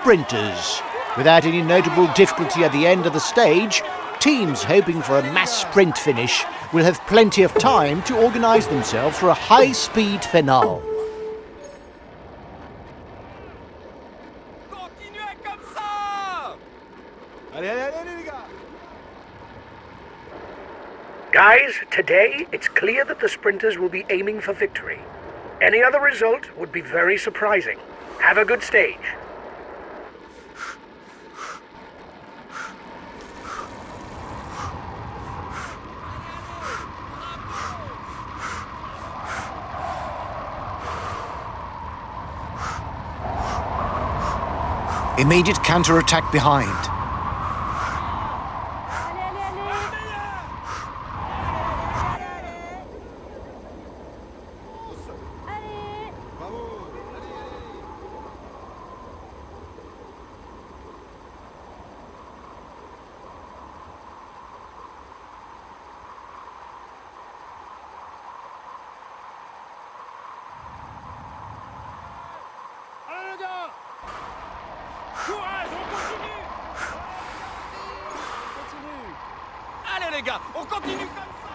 sprinters. Without any notable difficulty at the end of the stage, teams hoping for a mass sprint finish will have plenty of time to organise themselves for a high-speed finale. Guys, today it's clear that the sprinters will be aiming for victory. Any other result would be very surprising. Have a good stage. Immediate counter-attack behind. Courage, on continue. Allez les gars, on continue comme ça.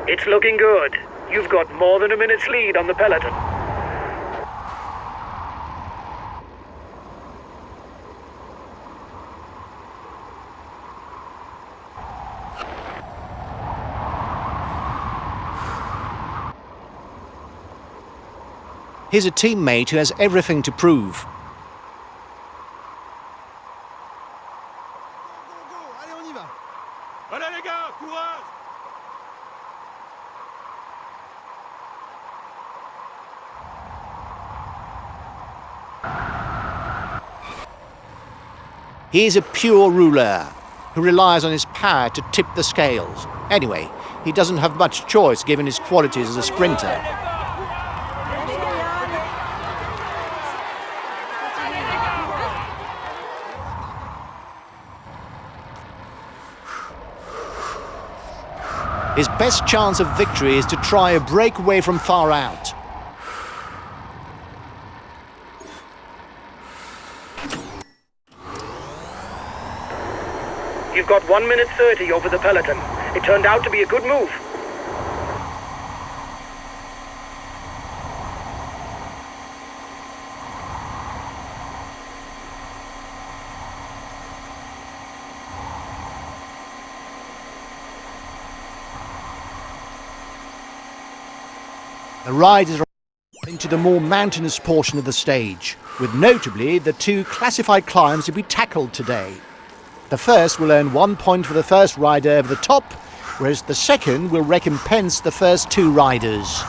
It's looking good. You've got more than a minute's lead on the peloton. Here's a teammate who has everything to prove. Allez, on y va. Allez les gars, courage. He is a pure ruler who relies on his power to tip the scales. Anyway, he doesn't have much choice given his qualities as a sprinter. His best chance of victory is to try a breakaway from far out. You've got 1 minute 30 over the peloton. It turned out to be a good move. The riders are into the more mountainous portion of the stage, with notably the two classified climbs to be tackled today. The first will earn 1 point for the first rider over the top, whereas the second will recompense the first two riders.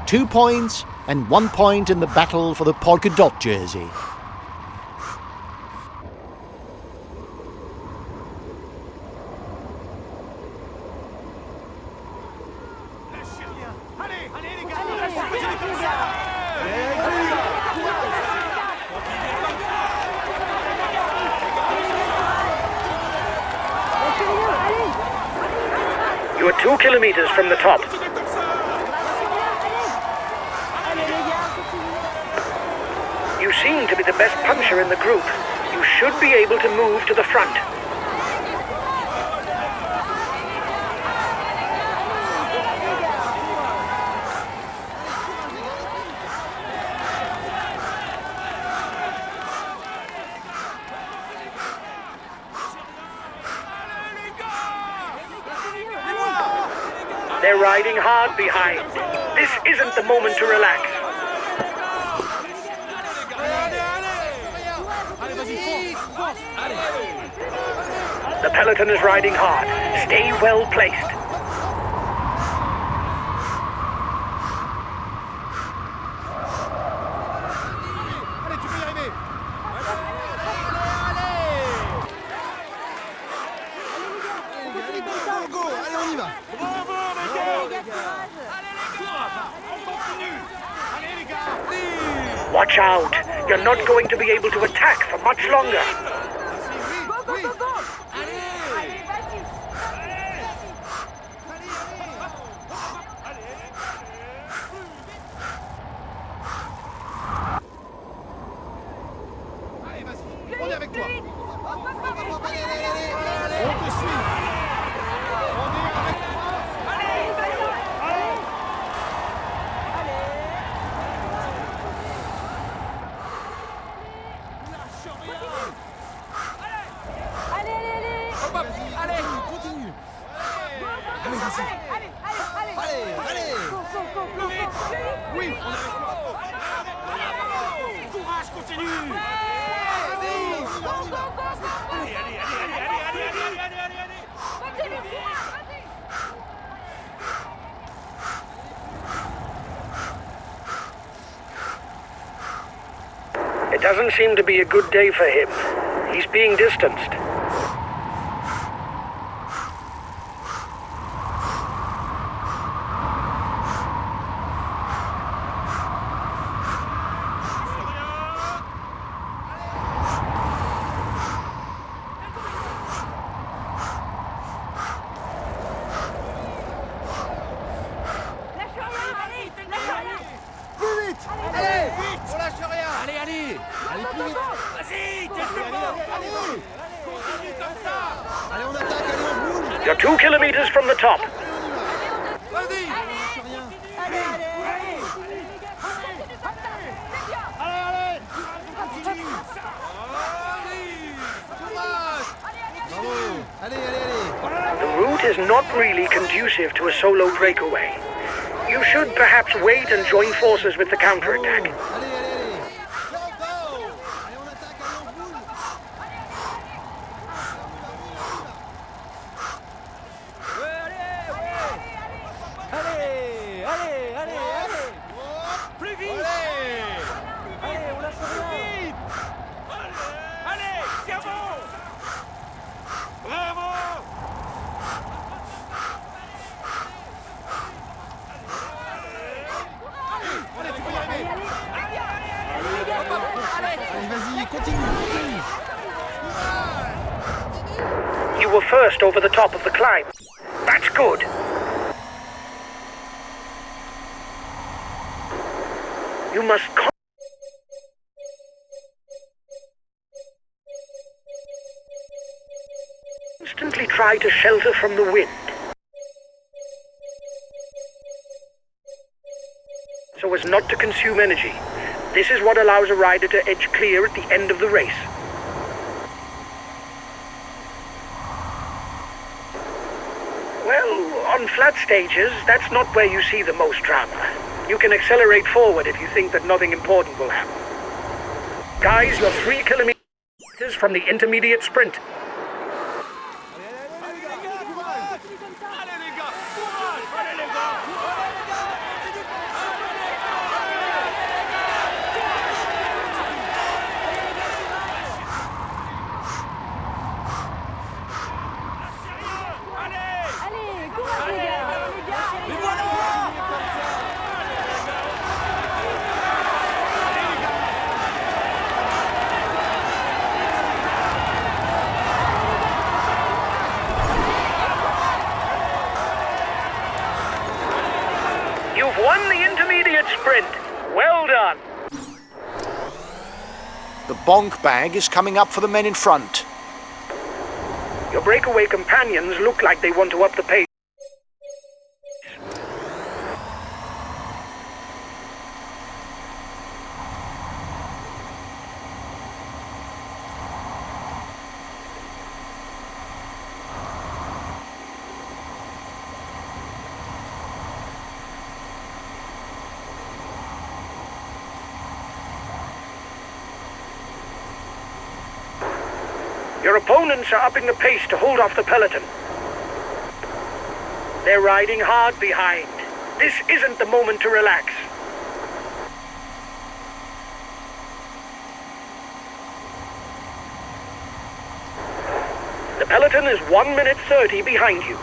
2 points and 1 point in the battle for the polka dot jersey. You are 2 kilometers from the top. You seem to be the best puncher in the group. You should be able to move to the front. They're riding hard behind. This isn't the moment to relax. The peloton is riding hard. Stay well placed. Watch out! You're not going to be able to attack for much longer. Go, go, go, go. Oui, on a... Courage, continue. Allez, allez, allez. It doesn't seem to be a good day for him. He's being distanced. Allez, plus vite. Vas-y, tiens devant. Allez, continue comme ça. Allez, on attaque, allez, on se bouge. You're 2 kilometers from the top. Vas-y. The route is not really conducive to a solo breakaway. You should perhaps wait and join forces with the counterattack. Allez, allez, allez. Allez, on attaque, allez, on se bouge. Allez. Plus vite. Allez, on lâche rien. Allez, c'est bon. Bravo. Allez, tu peux y arriver. Allez, vas-y, continue. You were first over the top of the climb. That's good. You must constantly try to shelter from the wind, so as not to consume energy. This is what allows a rider to edge clear at the end of the race. Well, on flat stages, that's not where you see the most drama. You can accelerate forward if you think that nothing important will happen. Guys, you're 3 kilometers from the intermediate sprint. You've won the intermediate sprint. Well done. The bonk bag is coming up for the men in front. Your breakaway companions look like they want to up the pace. Your opponents are upping the pace to hold off the peloton. They're riding hard behind. This isn't the moment to relax. The peloton is 1 minute 30 behind you.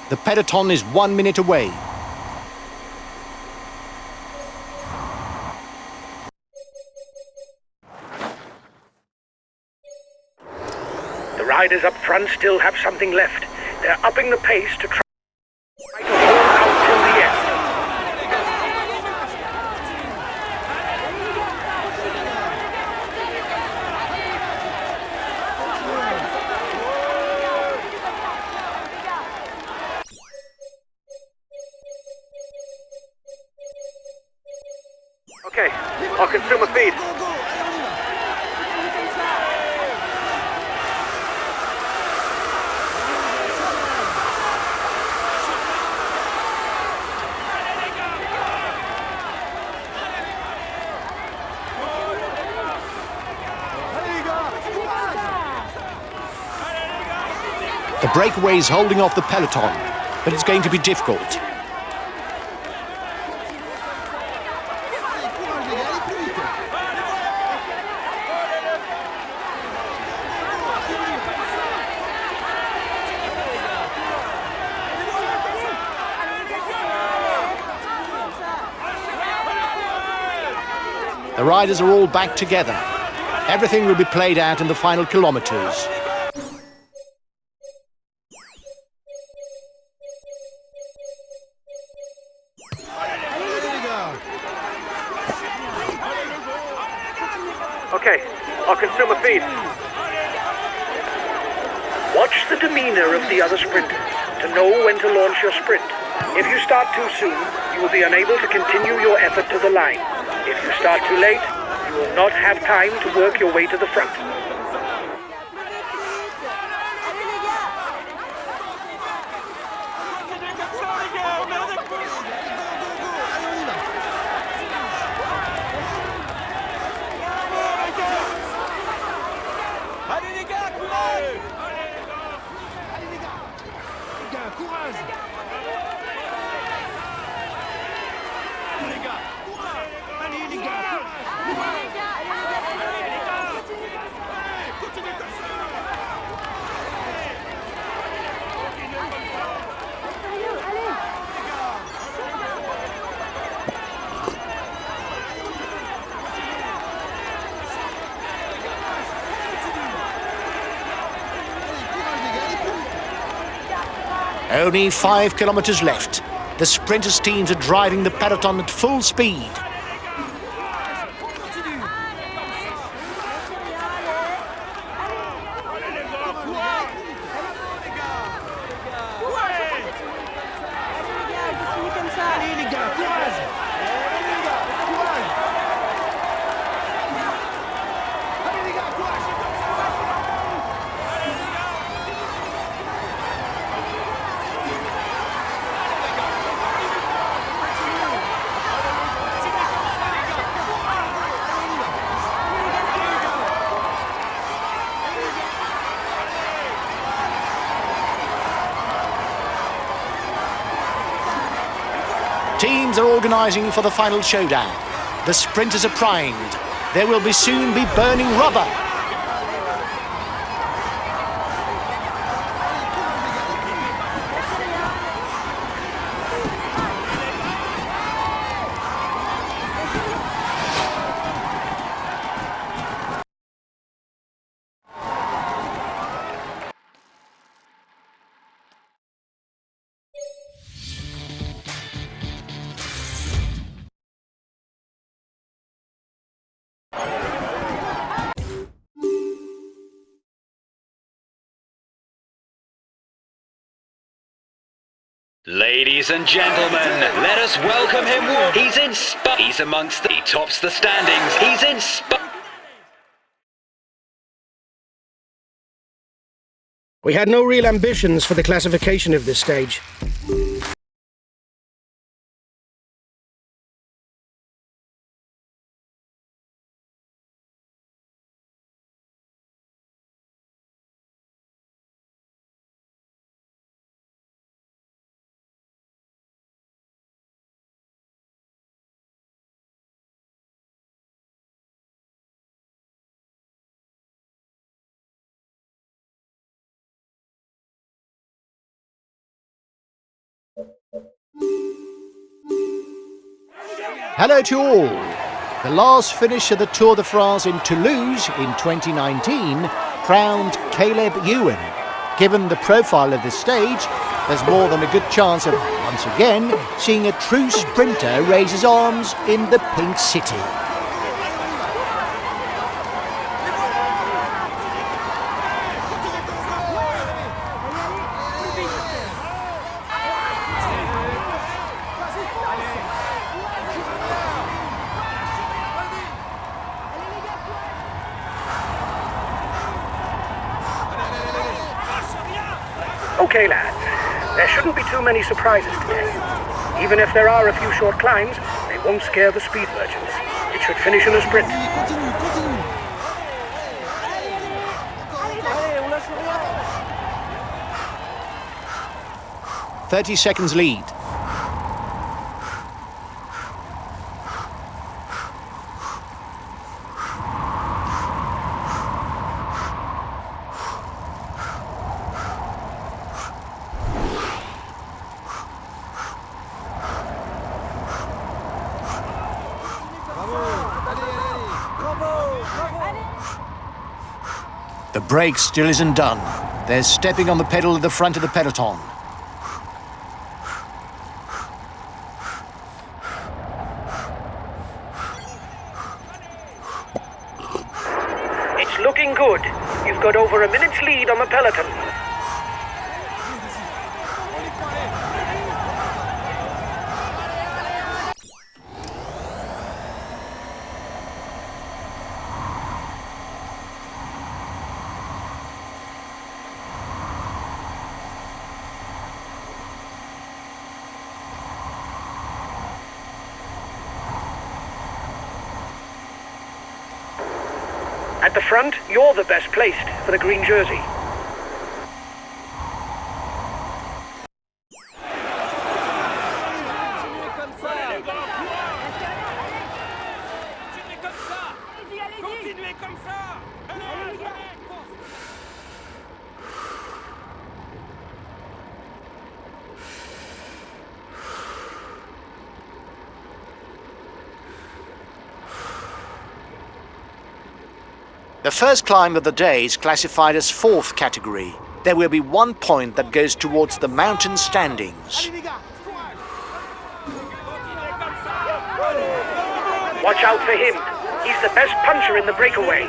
The peloton is 1 minute away. The riders up front still have something left. They're upping the pace to try to hold out till the end. Okay, I'll consume a feed. The breakaway is holding off the peloton, but it's going to be difficult. The riders are all back together. Everything will be played out in the final kilometres. Okay, our consumer feed. Watch the demeanor of the other sprinters to know when to launch your sprint. If you start too soon, you will be unable to continue your effort to the line. If you start too late, you will not have time to work your way to the front. Allez les gars, courage! Courage. Allez les gars. Continuez comme ça! Only 5 kilometres left. The sprinters' teams are driving the peloton at full speed. Allez les gars, courage. Teams are organising for the final showdown. The sprinters are primed. There will soon be burning rubber. Ladies and gentlemen, let us welcome him. He's amongst he tops the standings. He's in We had no real ambitions for the classification of this stage. Hello to all. The last finish of the Tour de France in Toulouse in 2019 crowned Caleb Ewan. Given the profile of this stage, there's more than a good chance of, once again, seeing a true sprinter raise his arms in the Pink City. Okay, lads. There shouldn't be too many surprises today. Even if there are a few short climbs, they won't scare the speed merchants. It should finish in a sprint. Continue, continue. Allez, on lâche rien! 30 seconds lead. The brake still isn't done. They're stepping on the pedal at the front of the peloton. It's looking good. You've got over a minute's lead on the peloton. At the front, you're the best placed for the green jersey. Continuez comme ça. Continuez comme ça. The first climb of the day is classified as 4th category. There will be 1 point that goes towards the mountain standings. Watch out for him. He's the best puncher in the breakaway.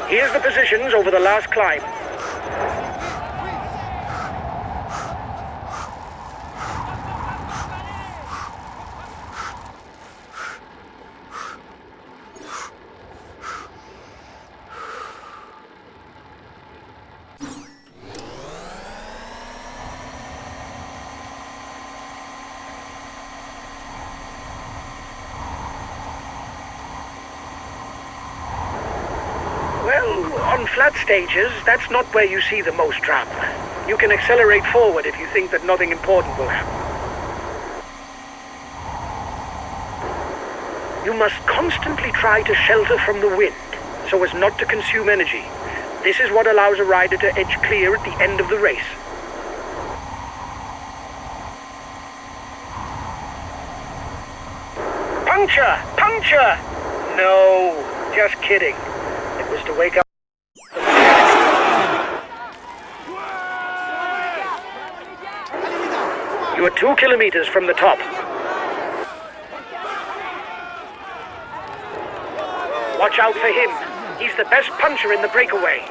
Here's the positions over the last climb. On flat stages, that's not where you see the most drama. You can accelerate forward if you think that nothing important will happen. You must constantly try to shelter from the wind, so as not to consume energy. This is what allows a rider to edge clear at the end of the race. Puncture! Puncture! No, just kidding. It was to wake up. You are 2 kilometers from the top. Watch out for him. He's the best puncher in the breakaway.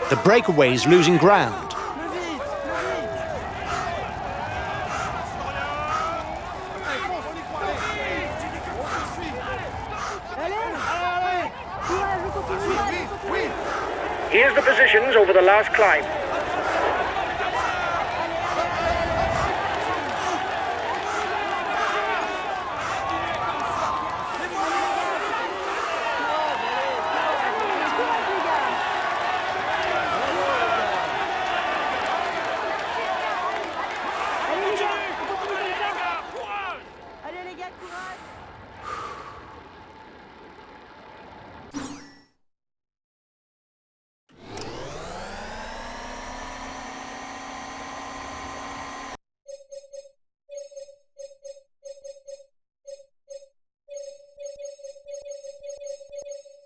The breakaway is losing ground. Here's the positions over the last climb.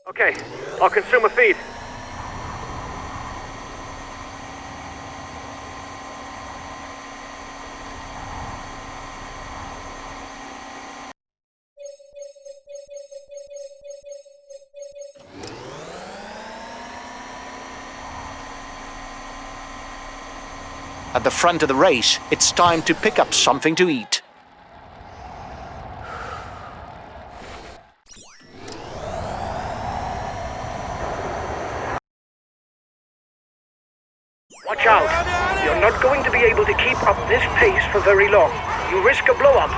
Okay, I'll consume a feed. At the front of the race, it's time to pick up something to eat. Watch out! You're not going to be able to keep up this pace for very long. You risk a blow-up.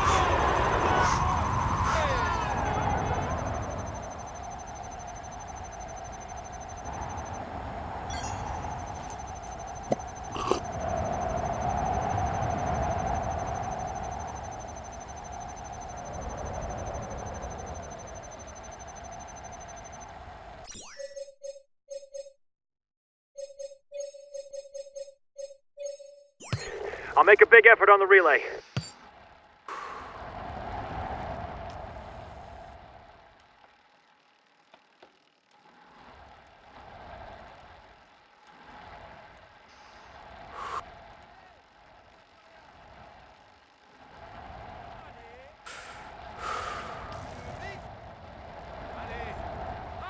I'll make a big effort on the relay.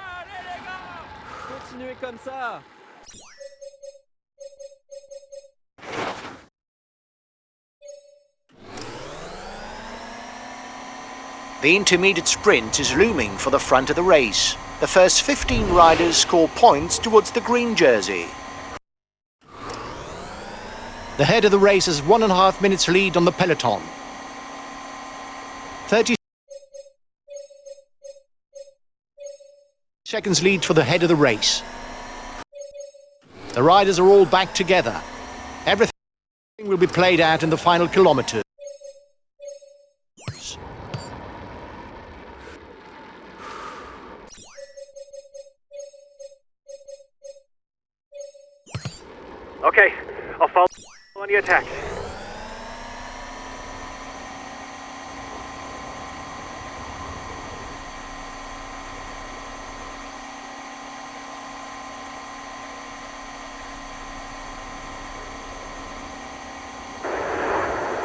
Allez les gars! Continuez comme ça! The intermediate sprint is looming for the front of the race. The first 15 riders score points towards the green jersey. The head of the race has 1.5 minutes lead on the peloton. 30 seconds lead for the head of the race. The riders are all back together. Everything will be played out in the final kilometres. Okay, I'll follow on the attack.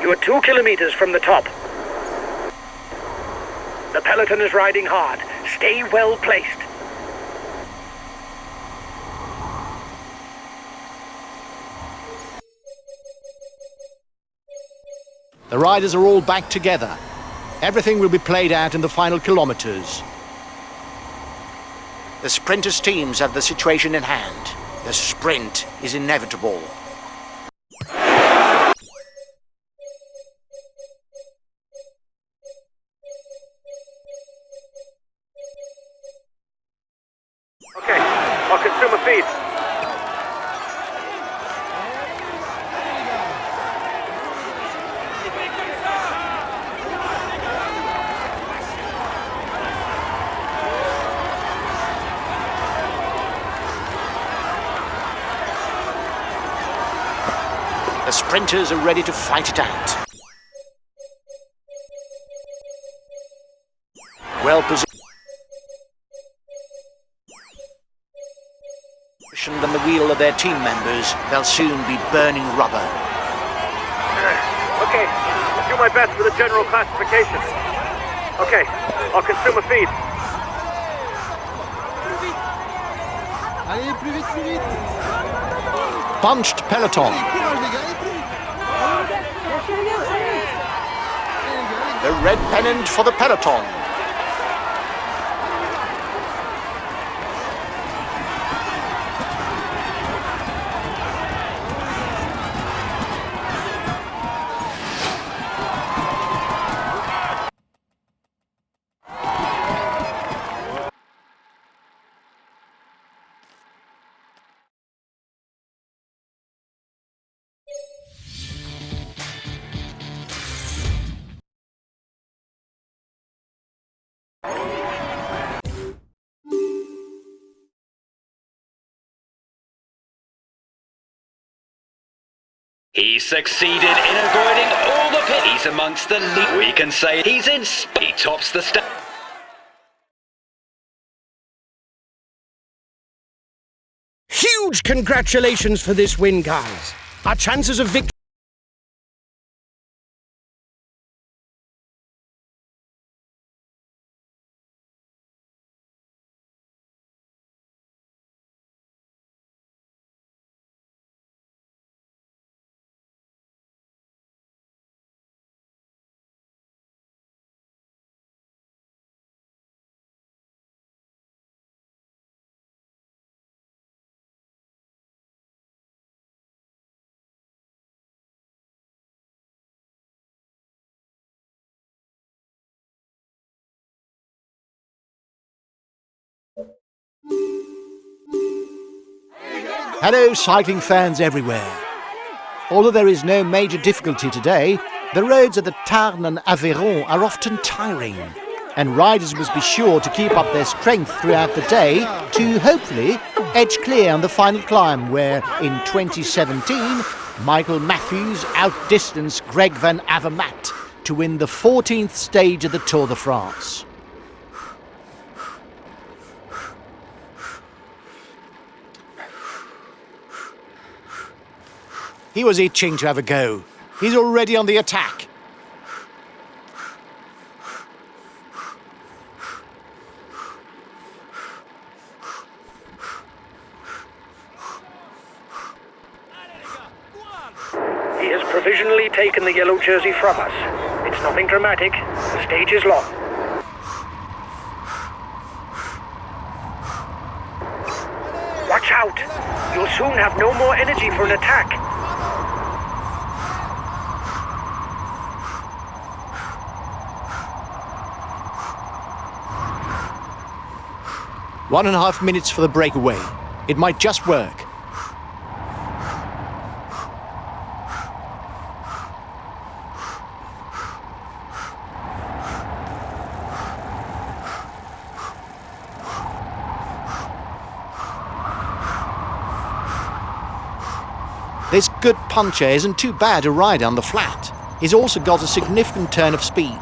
You are 2 kilometers from the top. The peloton is riding hard. Stay well placed. The riders are all back together. Everything will be played out in the final kilometres. The sprinters' teams have the situation in hand. The sprint is inevitable. Okay, I'll consume a feed. The sprinters are ready to fight it out. Well positioned on the wheel of their team members, they'll soon be burning rubber. Okay, I'll do my best for the general classification. Okay, I'll consume a feed. Allez, plus vite, plus vite. Bunched peloton. Courage les gars, allez plus vite. The red pennant for the peloton. He succeeded in avoiding all the pit. He's amongst the lead. We can say he's in. He tops the stand. Huge congratulations for this win, guys. Our chances of victory Hello, cycling fans everywhere. Although there is no major difficulty today, the roads at the Tarn and Aveyron are often tiring, and riders must be sure to keep up their strength throughout the day to hopefully edge clear on the final climb, where in 2017 Michael Matthews outdistanced Greg van Avermaet to win the 14th stage of the Tour de France. He was itching to have a go. He's already on the attack. He has provisionally taken the yellow jersey from us. It's nothing dramatic. The stage is long. Watch out! You'll soon have no more energy for an attack. 1.5 minutes for the breakaway. It might just work. This good puncher isn't too bad to ride on the flat. He's also got a significant turn of speed.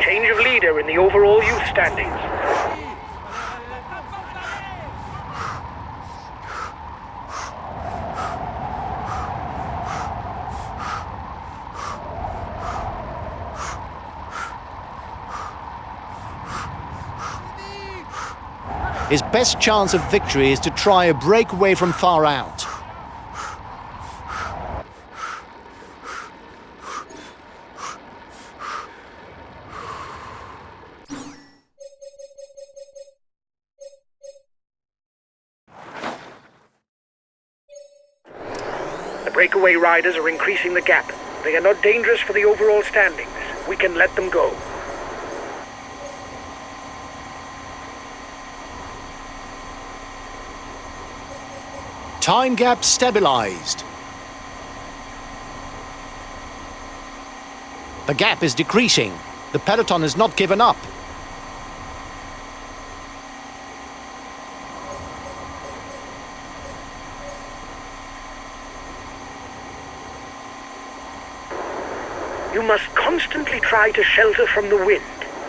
Change of leader in the overall youth standings. His best chance of victory is to try a breakaway from far out. The breakaway riders are increasing the gap. They are not dangerous for the overall standings. We can let them go. Time gap stabilized. The gap is decreasing. The peloton has not given up. You must constantly try to shelter from the wind,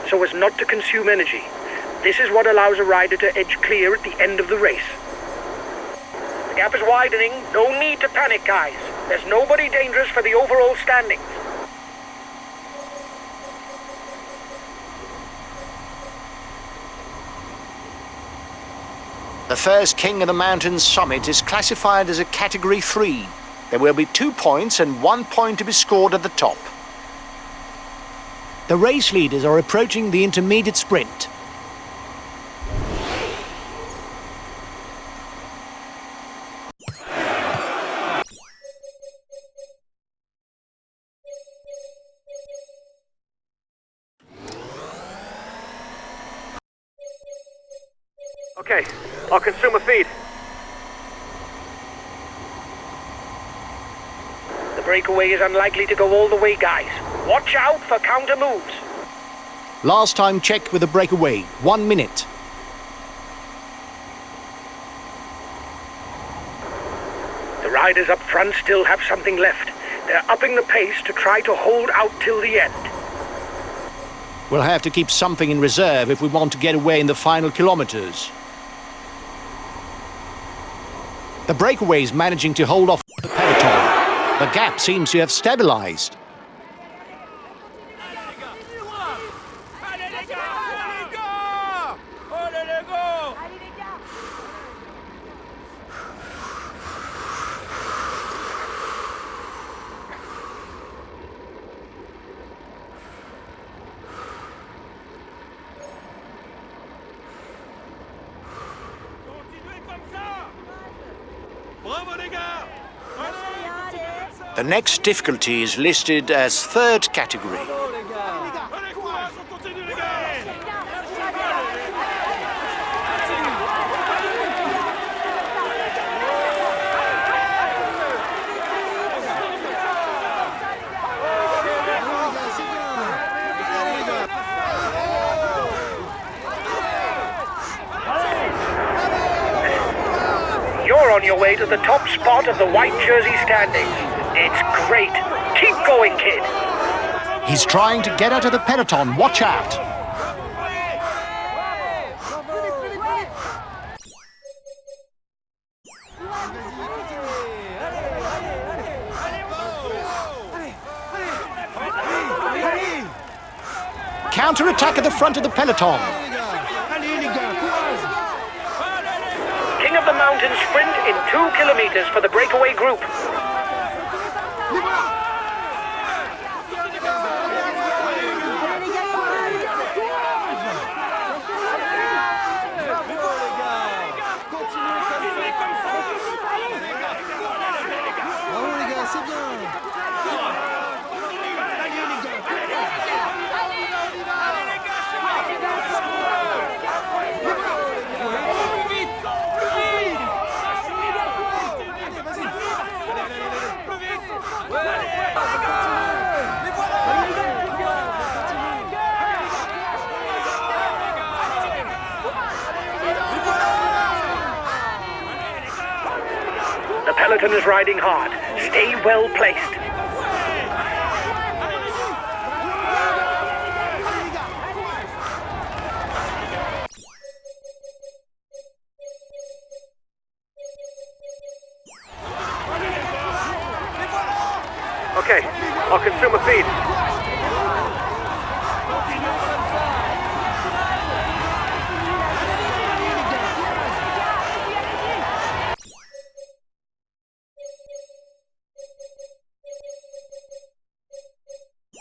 so as not to consume energy. This is what allows a rider to edge clear at the end of the race. The gap is widening. No need to panic, guys. There's nobody dangerous for the overall standings. The first King of the Mountains summit is classified as a Category 3. There will be 2 points and 1 point to be scored at the top. The race leaders are approaching the intermediate sprint. Okay, I'll consume a feed. The breakaway is unlikely to go all the way, guys. Watch out for counter moves. Last time checked with the breakaway, 1 minute. The riders up front still have something left. They're upping the pace to try to hold out till the end. We'll have to keep something in reserve if we want to get away in the final kilometers. The breakaway is managing to hold off the peloton. The gap seems to have stabilized. The next difficulty is listed as third category. way to the top spot of the white jersey standings. It's great. Keep going, kid. He's trying to get out of the peloton. Watch out. Counter-attack at the front of the peloton. King of the Mountain sprint in 2 kilometers for the breakaway group. Bravo les gars, c'est bien. The peloton is riding hard. Stay well placed. Okay, I'll consume a feed.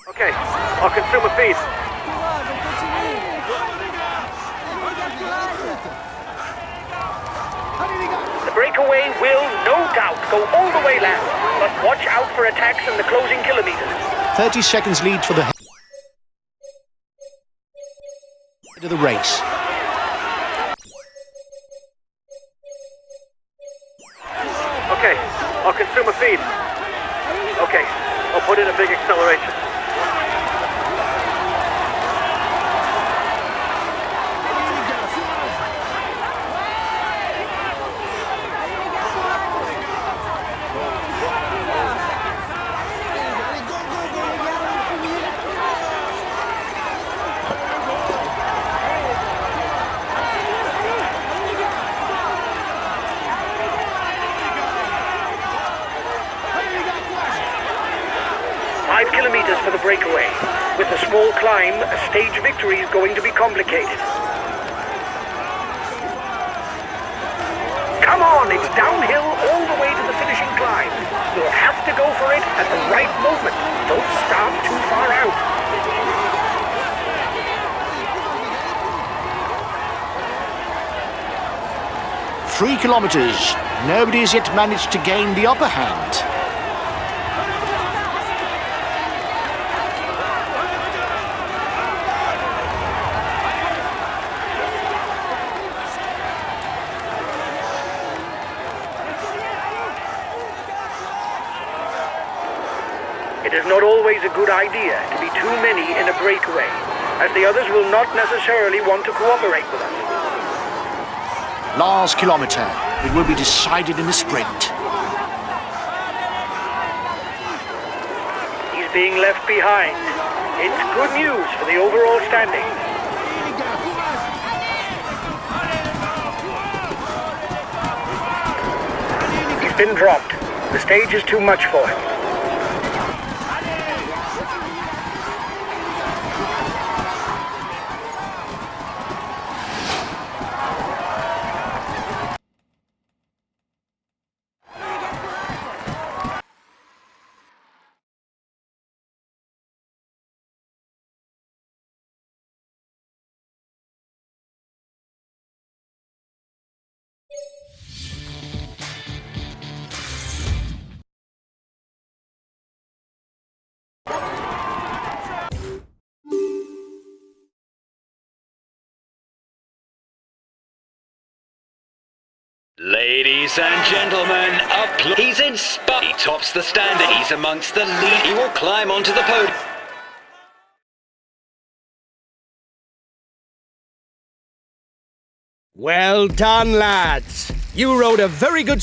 Okay, I'll consume a feed. The breakaway will, no doubt, go all the way left, but watch out for attacks in the closing kilometers. 30 seconds lead for the head of the race. Okay, I'll consume a feed. Okay, I'll put in a big acceleration. Kilometers for the breakaway. With a small climb, a stage victory is going to be complicated. Come on, it's downhill all the way to the finishing climb. You'll have to go for it at the right moment. Don't start too far out. 3 kilometers. Nobody has yet managed to gain the upper hand. It is not always a good idea to be too many in a breakaway, as the others will not necessarily want to cooperate with us. Last kilometer. It will be decided in the sprint. He's being left behind. It's good news for the overall standing. He's been dropped. The stage is too much for him. Ladies and gentlemen, he's in spot. He tops the standing. He's amongst the lead. He will climb onto the podium. Well done, lads. You rode a very good...